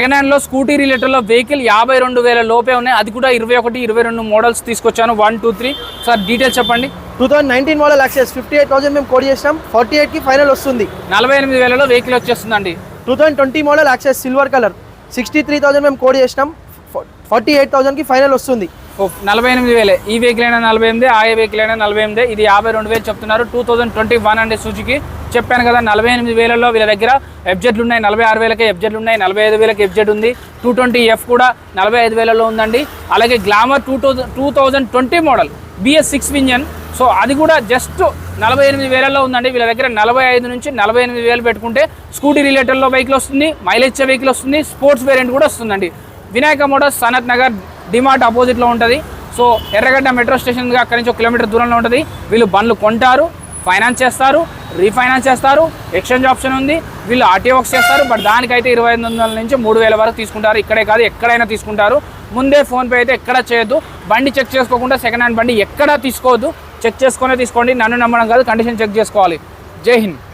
Second హ్యాండ్లో scooty రిలేటెడ్లో vehicle 52,000 లోపే ఉన్నాయి. అది కూడా 21, 22 మోడల్స్ తీసుకొచ్చాను. 1, 2, 3 సార్ డీటెయిల్స్ చెప్పండి. 2019 మోడల్ యాక్సెస్ 58,000 మేము కోడ్ చేసినాం. 48కి ఫైనల్ వస్తుంది. 48,000లో వెహికల్ వచ్చేస్తుందండి. 2020 మోడల్ యాక్సెస్ సిల్వర్ కలర్ 63,000 మేము కోడ్ చేసినాం. 48,000కి ఫైనల్ వస్తుంది. 48,000 ఈ వెహికల్ అయినా 48, ఆ వెహికల్ అయినా 48. ఇది 52,000 చెప్తున్నారు. 2021 అండి సుజుకి. చెప్పాను కదా 48,000లో వీళ్ళ దగ్గర ఎఫ్జెడ్లు ఉన్నాయి. 46,000కి ఎఫ్జెడ్లు ఉన్నాయి. 45,000కి ఎఫ్జెడ్ ఉంది. 220F కూడా 45,000లో ఉందండి. అలాగే glamour 2020 model BS6 engine. So అది కూడా జస్ట్ 48,000లో ఉందండి. వీళ్ళ దగ్గర 45 నుంచి 48,000 పెట్టుకుంటే స్కూటీ రిలేటెడ్లో వెహికల్ వస్తుంది, మైలేజ్ వెహికల్ వస్తుంది, స్పోర్ట్స్ వేరియంట్ కూడా వస్తుందండి. వినాయక మోటార్స్ సనత్ నగర్ డిమార్ట్ ఆపోజిట్లో ఉంటుంది. సో ఎర్రగడ్డ మెట్రో స్టేషన్గా అక్కడి నుంచి 1 కిలోమీటర్ దూరంలో ఉంటుంది. వీళ్ళు బండ్లు కొంటారు, ఫైనాన్స్ చేస్తారు, రీఫైనాన్స్ చేస్తారు, ఎక్స్చేంజ్ ఆప్షన్ ఉంది. వీళ్ళు ఆర్టీఓ వర్క్స్ చేస్తారు. బట్ దానికైతే 2,500 నుంచి 3,000 వరకు తీసుకుంటారు. ఇక్కడే కాదు ఎక్కడైనా తీసుకుంటారు. ముందే ఫోన్పే అయితే ఎక్కడ చేయొద్దు. బండి చెక్ చేసుకోకుండా సెకండ్ హ్యాండ్ బండి ఎక్కడా తీసుకోవద్దు. చెక్ చేసుకునే తీసుకోండి. నన్ను నమ్మడం కాదు, కండిషన్ చెక్ చేసుకోవాలి. జై హింద్.